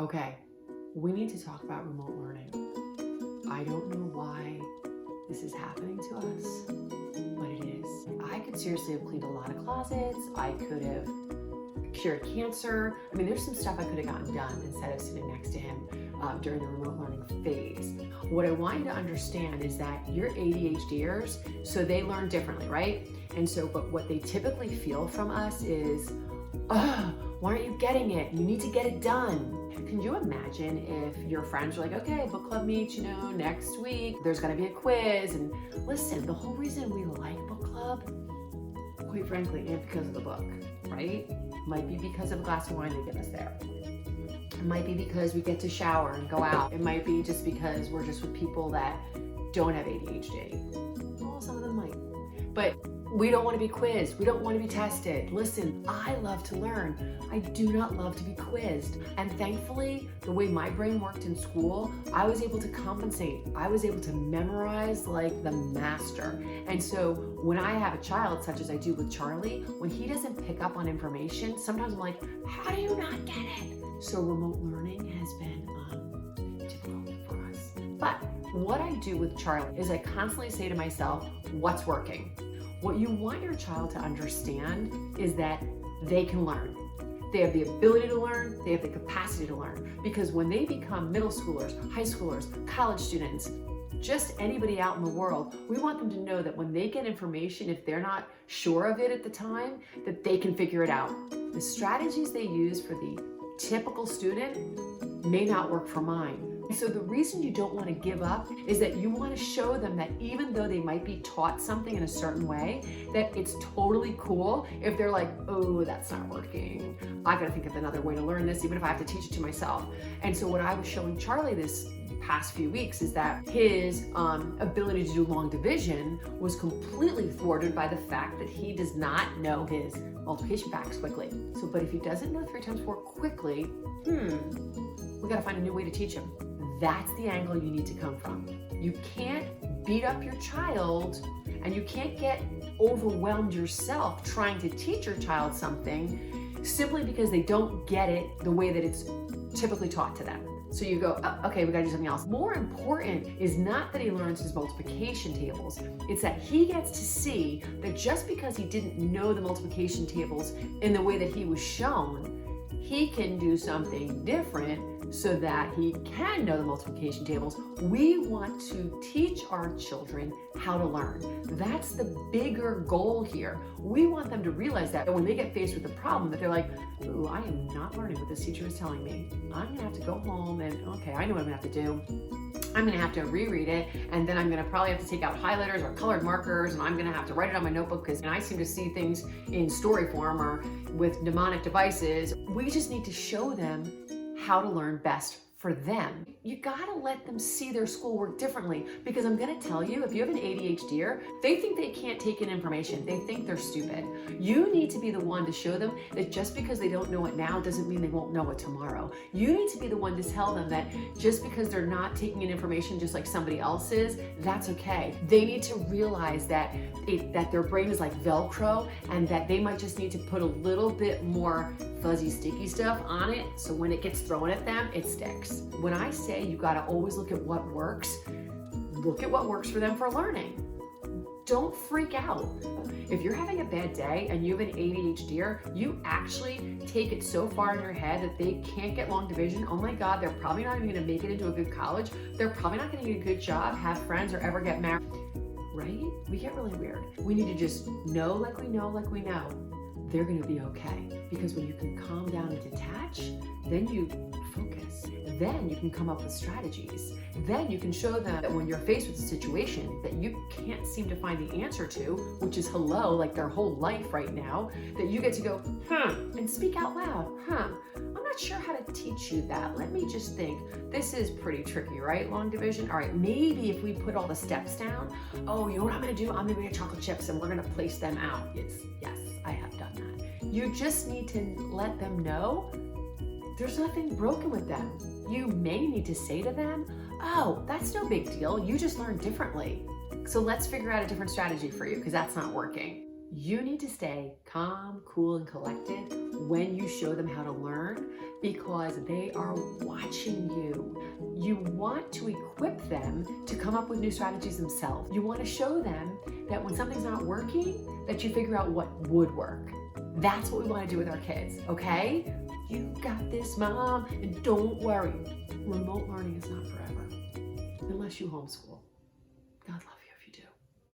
Okay, we need to talk about remote learning. I don't know why this is happening to us, but it is. I could seriously have cleaned a lot of closets. I could have cured cancer. I mean, there's some stuff I could have gotten done instead of sitting next to him during the remote learning phase. What I want you to understand is that you're ADHDers, so they learn differently, right? And so, but what they typically feel from us is, why aren't you getting it? You need to get it done. Can you imagine if your friends were like, okay, book club meets, next week, there's gonna be a quiz. And listen, the whole reason we like book club, quite frankly, ain't because of the book, right? Might be because of a glass of wine they give us there. It might be because we get to shower and go out. It might be just because we're just with people that don't have ADHD. Well, some of them might. But we don't want to be quizzed. We don't want to be tested. Listen, I love to learn. I do not love to be quizzed. And thankfully, the way my brain worked in school, I was able to compensate. I was able to memorize like the master. And so when I have a child, such as I do with Charlie, when he doesn't pick up on information, sometimes I'm like, how do you not get it? So remote learning has been difficult for us. But what I do with Charlie is I constantly say to myself, what's working? What you want your child to understand is that they can learn. They have the ability to learn, they have the capacity to learn. Because when they become middle schoolers, high schoolers, college students, just anybody out in the world, we want them to know that when they get information, if they're not sure of it at the time, that they can figure it out. The strategies they use for the typical student may not work for mine. So the reason you don't want to give up is that you want to show them that even though they might be taught something in a certain way, that it's totally cool if they're like, oh, that's not working. I got to think of another way to learn this, even if I have to teach it to myself. And so what I was showing Charlie this past few weeks is that his ability to do long division was completely thwarted by the fact that he does not know his multiplication facts quickly. So, but if he doesn't know 3 times 4 quickly, we got to find a new way to teach him. That's the angle you need to come from. You can't beat up your child and you can't get overwhelmed yourself trying to teach your child something simply because they don't get it the way that it's typically taught to them. So you go, oh, okay, we gotta do something else. More important is not that he learns his multiplication tables, it's that he gets to see that just because he didn't know the multiplication tables in the way that he was shown, he can do something different so that he can know the multiplication tables. We want to teach our children how to learn. That's the bigger goal here. We want them to realize that when they get faced with a problem, that they're like, ooh, I am not learning what this teacher is telling me. I'm gonna have to go home and, okay, I know what I'm gonna have to do. I'm gonna have to reread it, and then I'm gonna probably have to take out highlighters or colored markers, and I'm gonna have to write it on my notebook because I seem to see things in story form or with mnemonic devices. We just need to show them how to learn best for them. You gotta let them see their schoolwork differently, because I'm gonna tell you, if you have an ADHDer, they think they can't take in information. They think they're stupid. You need to be the one to show them that just because they don't know it now doesn't mean they won't know it tomorrow. You need to be the one to tell them that just because they're not taking in information just like somebody else is, that's okay. They need to realize that that their brain is like Velcro, and that they might just need to put a little bit more fuzzy, sticky stuff on it, so when it gets thrown at them, it sticks. When I say you gotta always look at what works, look at what works for them for learning. Don't freak out. If you're having a bad day and you have an ADHDer, you actually take it so far in your head that they can't get long division. Oh my God, they're probably not even gonna make it into a good college. They're probably not gonna get a good job, have friends, or ever get married. Right? We get really weird. We need to just know like we know, like we know. They're gonna be okay. Because when you can calm down and detach, then you focus. Then you can come up with strategies. Then you can show them that when you're faced with a situation that you can't seem to find the answer to, which is hello, like their whole life right now, that you get to go, and speak out loud, I'm not sure how to teach you that. Let me just think. This is pretty tricky, right? Long division. All right, maybe if we put all the steps down, oh, you know what I'm gonna do? I'm gonna get chocolate chips and we're gonna place them out. Yes, I have done that. You just need to let them know there's nothing broken with them. You may need to say to them, oh, that's no big deal. You just learned differently. So let's figure out a different strategy for you because that's not working. You need to stay calm, cool, and collected when you show them how to learn because they are watching you. You want to equip them to come up with new strategies themselves. You want to show them that when something's not working, that you figure out what would work. That's what we want to do with our kids, okay? You got this, Mom, and don't worry. Remote learning is not forever, unless you homeschool.